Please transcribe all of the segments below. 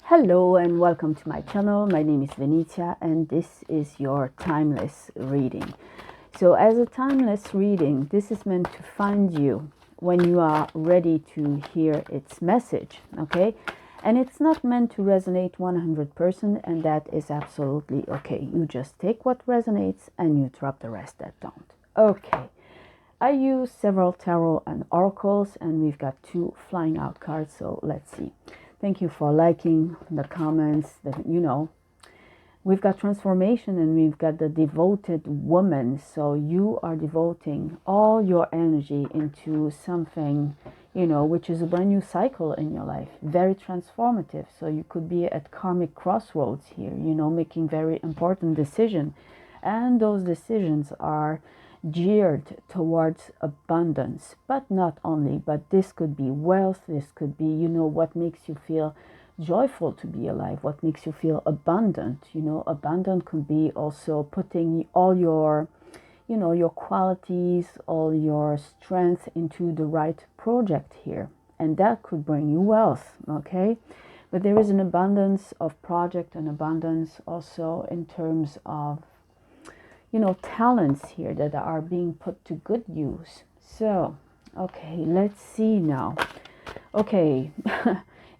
Hello and welcome to my channel. My name is Venitia and this is your timeless reading. So as a timeless reading, this is meant to find you when you are ready to hear its message, okay? And it's not meant to resonate 100%, and that is absolutely okay. You just take what resonates and you drop the rest that don't. Okay. I use several tarot and oracles, and we've got two flying out cards, so let's see. Thank you for liking the comments. We've got transformation and we've got the devoted woman. So you are devoting all your energy into something, which is a brand new cycle in your life. Very transformative. So you could be at karmic crossroads here, making very important decisions. And those decisions are geared towards abundance, but not only, but this could be wealth, this could be, what makes you feel joyful to be alive, what makes you feel abundant. Abundant could be also putting all your, your qualities, all your strength into the right project here, and that could bring you wealth, okay? But there is an abundance of project and abundance also in terms of talents here that are being put to good use. So, okay, let's see now. Okay,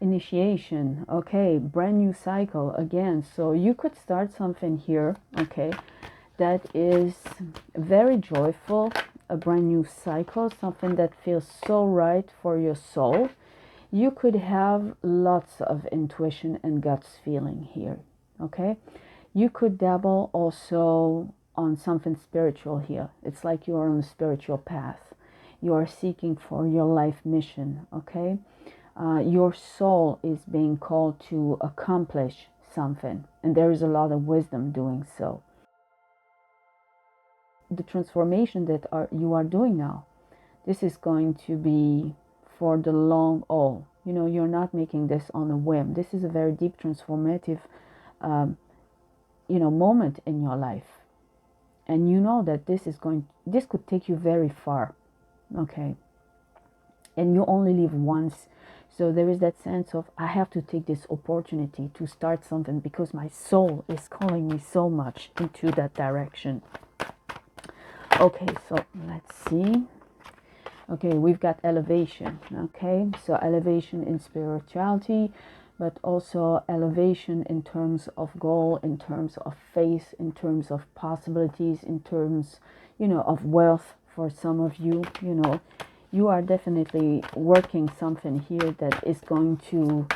initiation. Okay, brand new cycle again. So you could start something here, okay, that is very joyful, a brand new cycle, something that feels so right for your soul. You could have lots of intuition and guts feeling here, okay? You could dabble also on something spiritual here. It's like you are on a spiritual path. You are seeking for your life mission, okay? Your soul is being called to accomplish something, and there is a lot of wisdom doing so. The transformation that you are doing now, this is going to be for the long haul. You're not making this on a whim. This is a very deep transformative moment in your life. And you know that this could take you very far, okay? And you only live once. So there is that sense of, I have to take this opportunity to start something because my soul is calling me so much into that direction. Okay, so let's see. Okay, we've got elevation, okay? So elevation in spirituality, but also elevation in terms of goal, in terms of faith, in terms of possibilities, in terms, of wealth for some of you. You are definitely working something here that is going to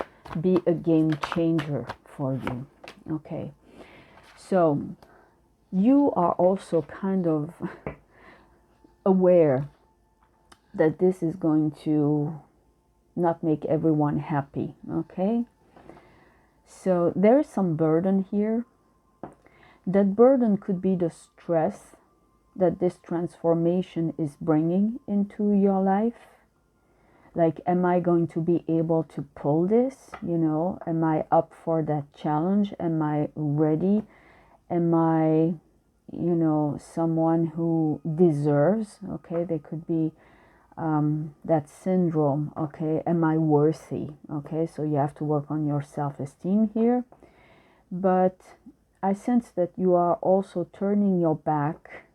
be a game changer for you, okay? So you are also kind of aware that this is going to not make everyone happy, okay? So there is some burden here. That burden could be the stress that this transformation is bringing into your life. Like, am I going to be able to pull this? Am I up for that challenge? Am I ready? Am I, someone who deserves? Okay, they could be that syndrome, okay? Am I worthy? Okay, so you have to work on your self-esteem here. But I sense that you are also turning your back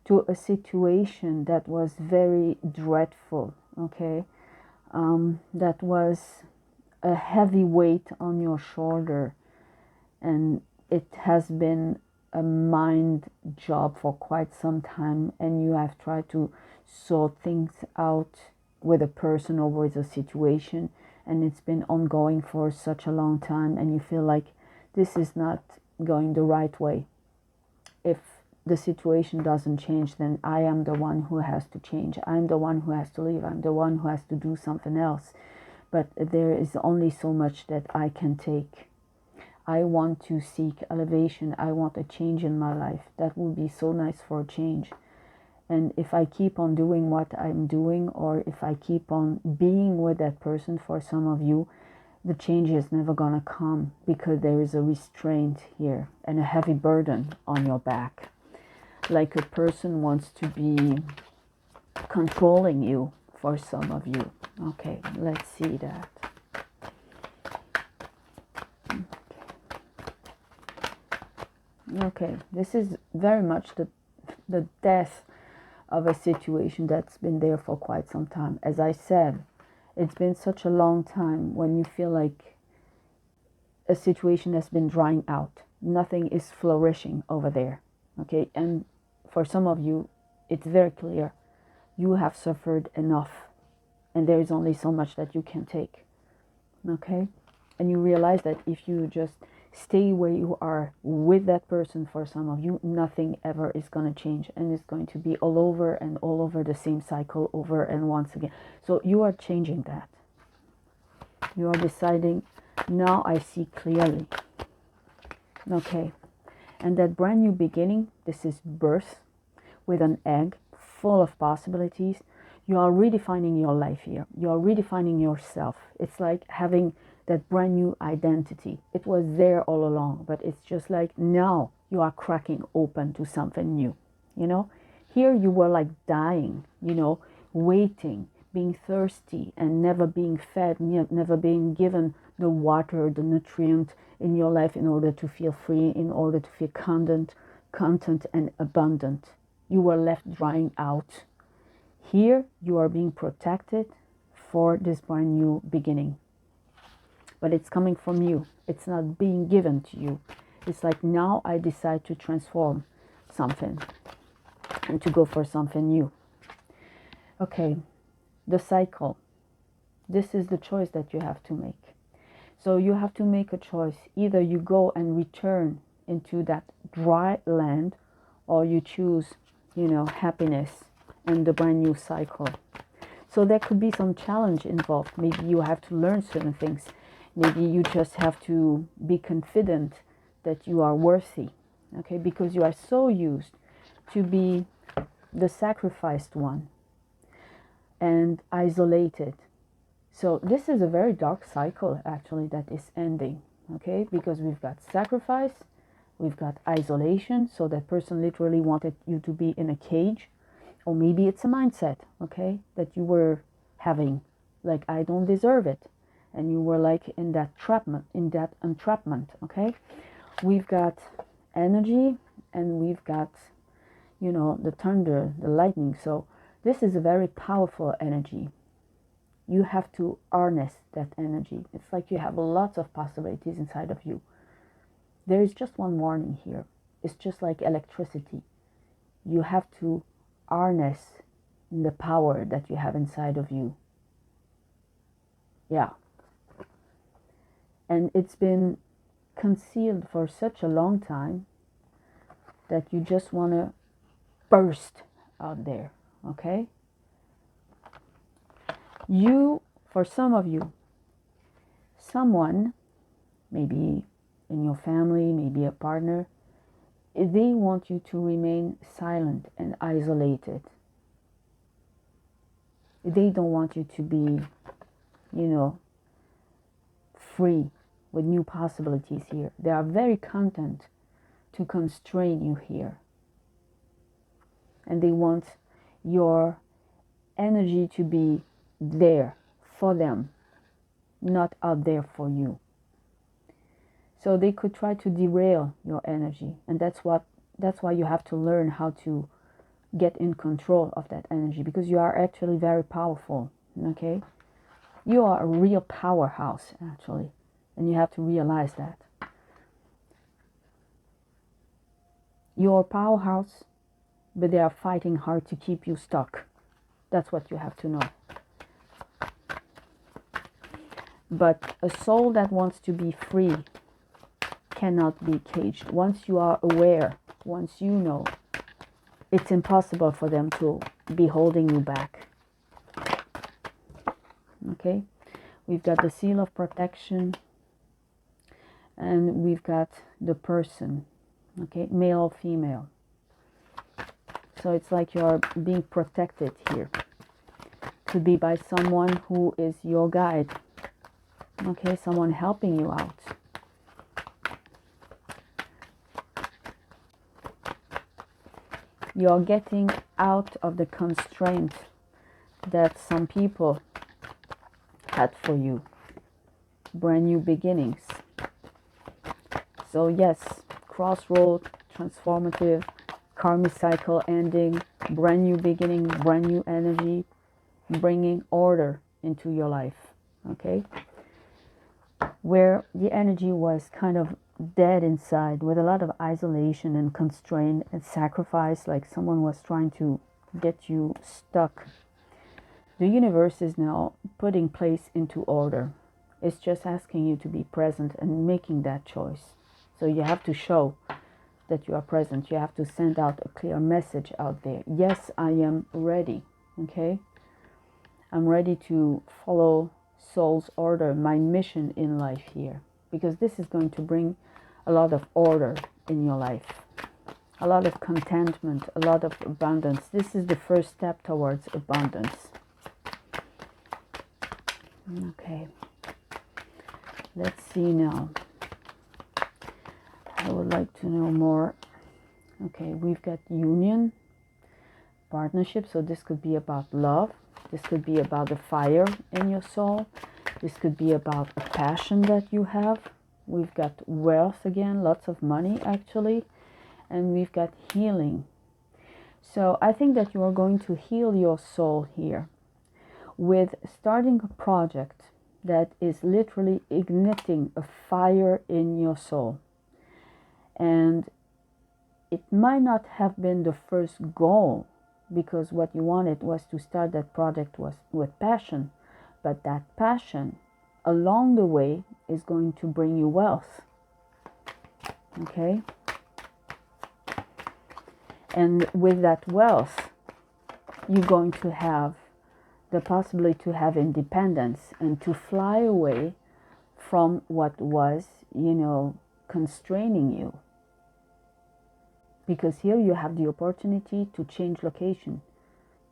to a situation that was very dreadful, okay? That was a heavy weight on your shoulder, and it has been a mind job for quite some time, and you have tried to sort things out with a person or with a situation, and it's been ongoing for such a long time, and you feel like this is not going the right way. If the situation doesn't change, then I am the one who has to change. I'm the one who has to leave. I'm the one who has to do something else. But there is only so much that I can take. I want to seek elevation. I want a change in my life. That would be so nice for a change. And if I keep on doing what I'm doing, or if I keep on being with that person, for some of you, the change is never gonna come because there is a restraint here and a heavy burden on your back. Like a person wants to be controlling you for some of you. Okay, let's see that. Okay, this is very much the death of a situation that's been there for quite some time. As I said, it's been such a long time when you feel like a situation has been drying out. Nothing is flourishing over there. Okay, and for some of you, it's very clear you have suffered enough, and there is only so much that you can take. Okay, and you realize that if you just stay where you are with that person, for some of you, nothing ever is going to change, and it's going to be all over and all over the same cycle over and once again. So you are changing that. You are deciding, now I see clearly. Okay, and that brand new beginning, this is birth with an egg full of possibilities. You are redefining your life here. You are redefining yourself. It's like having that brand new identity. It was there all along, but it's just like now you are cracking open to something new. You know, here you were like dying, you know, waiting, being thirsty and never being fed, never being given the water, the nutrient in your life in order to feel free, in order to feel content and abundant. You were left drying out. Here you are being protected for this brand new beginning. But it's coming from you. It's not being given to you. It's like, now I decide to transform something and to go for something new. Okay, the cycle. This is the choice that you have to make. So you have to make a choice. Either you go and return into that dry land, or you choose, you know, happiness and the brand new cycle. So there could be some challenge involved. Maybe you have to learn certain things. Maybe you just have to be confident that you are worthy, okay? Because you are so used to be the sacrificed one and isolated. So this is a very dark cycle, actually, that is ending, okay? Because we've got sacrifice, we've got isolation. So that person literally wanted you to be in a cage. Or maybe it's a mindset, okay, that you were having, like, I don't deserve it. And you were like in that entrapment, okay? We've got energy, and we've got, you know, the thunder, the lightning. So this is a very powerful energy. You have to harness that energy. It's like you have lots of possibilities inside of you. There is just one warning here. It's just like electricity. You have to harness the power that you have inside of you. Yeah. And it's been concealed for such a long time that you just want to burst out there, okay? For some of you, someone, maybe in your family, maybe a partner, they want you to remain silent and isolated. They don't want you to be, you know, free with new possibilities here. They are very content to constrain you here. And they want your energy to be there for them, not out there for you. So they could try to derail your energy, and that's why you have to learn how to get in control of that energy, because you are actually very powerful, okay? You are a real powerhouse, actually, and you have to realize that. You're a powerhouse, but they are fighting hard to keep you stuck. That's what you have to know. But a soul that wants to be free cannot be caged. Once you are aware, once you know, it's impossible for them to be holding you back. Okay? We've got the seal of protection, and we've got the person, okay, male, female. So it's like you're being protected here. Could be by someone who is your guide, okay, someone helping you out. You're getting out of the constraint that some people had for you. Brand new beginnings. So yes, crossroad transformative, karmic cycle ending, brand new beginning, brand new energy, bringing order into your life, okay? Where the energy was kind of dead inside with a lot of isolation and constraint and sacrifice, like someone was trying to get you stuck. The universe is now putting place into order. It's just asking you to be present and making that choice. So you have to show that you are present. You have to send out a clear message out there. Yes, I am ready, okay? I'm ready to follow soul's order, my mission in life here, because this is going to bring a lot of order in your life, a lot of contentment, a lot of abundance. This is the first step towards abundance. Okay, let's see now. I would like to know more. Okay, we've got union, partnership, so this could be about love. This could be about the fire in your soul. This could be about a passion that you have. We've got wealth again, lots of money actually. And we've got healing. So I think that you are going to heal your soul here with starting a project that is literally igniting a fire in your soul. And it might not have been the first goal, because what you wanted was to start that project was with passion, but that passion along the way is going to bring you wealth, okay? And with that wealth, you're going to have the possibility to have independence and to fly away from what was, constraining you. Because here you have the opportunity to change location,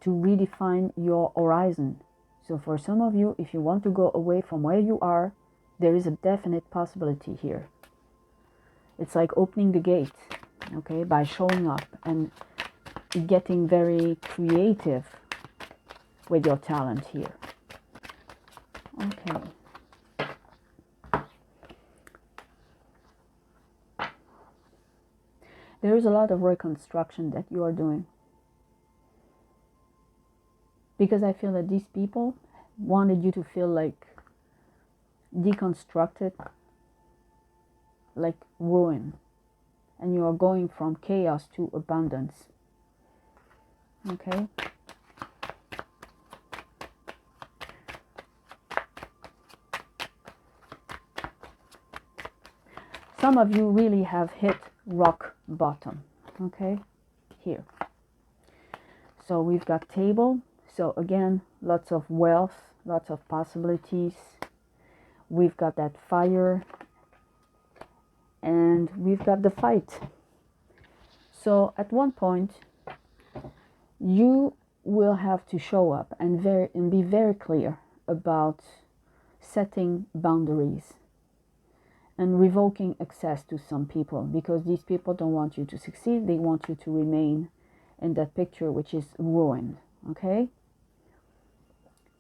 to redefine your horizon. So for some of you, if you want to go away from where you are, there is a definite possibility here. It's like opening the gate, okay, by showing up and getting very creative with your talent here. Okay. There is a lot of reconstruction that you are doing. Because I feel that these people wanted you to feel like deconstructed, like ruin. And you are going from chaos to abundance. Okay? Some of you really have hit rock bottom, okay, here. So we've got table. So again, lots of wealth, lots of possibilities. We've got that fire, and we've got the fight. So at one point, you will have to show up and be very clear about setting boundaries and revoking access to some people, because these people don't want you to succeed. They want you to remain in that picture which is ruined, okay?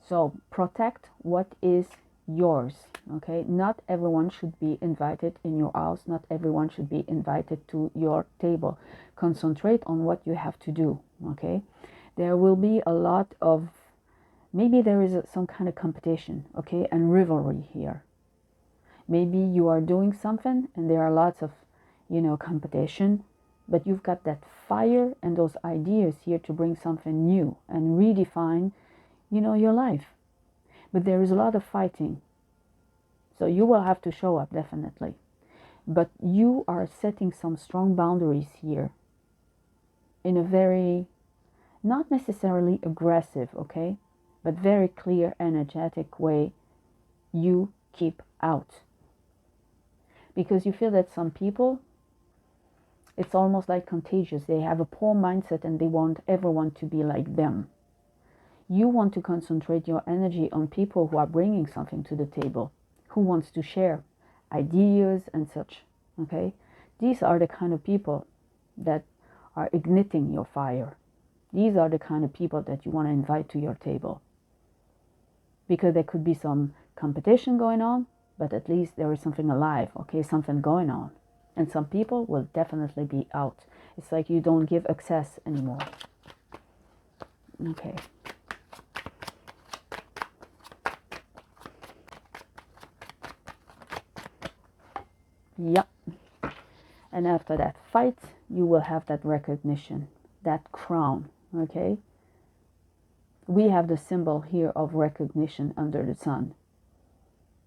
So protect what is yours, okay? Not everyone should be invited in your house. Not everyone should be invited to your table. Concentrate on what you have to do, okay? There will be a lot of, maybe there is some kind of competition, okay, and rivalry here. Maybe you are doing something and there are lots of, competition, but you've got that fire and those ideas here to bring something new and redefine, your life. But there is a lot of fighting. So you will have to show up, definitely. But you are setting some strong boundaries here in a very, not necessarily aggressive, okay, but very clear, energetic way. You keep out. Because you feel that some people, it's almost like contagious. They have a poor mindset and they want everyone to be like them. You want to concentrate your energy on people who are bringing something to the table, who wants to share ideas and such, okay? These are the kind of people that are igniting your fire. These are the kind of people that you want to invite to your table. Because there could be some competition going on, but at least there is something alive, okay, something going on. And some people will definitely be out. It's like you don't give access anymore. Okay. Yep. And after that fight, you will have that recognition, that crown. Okay. We have the symbol here of recognition under the sun.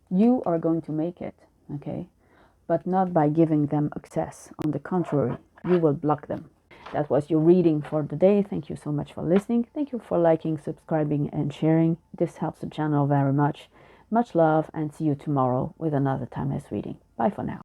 You are going to make it. Okay. But not by giving them access. On the contrary, you will block them. That was your reading for the day. Thank you so much for listening. Thank you for liking, subscribing, and sharing. This helps the channel very much. Much love, and see you tomorrow with another timeless reading. Bye for now.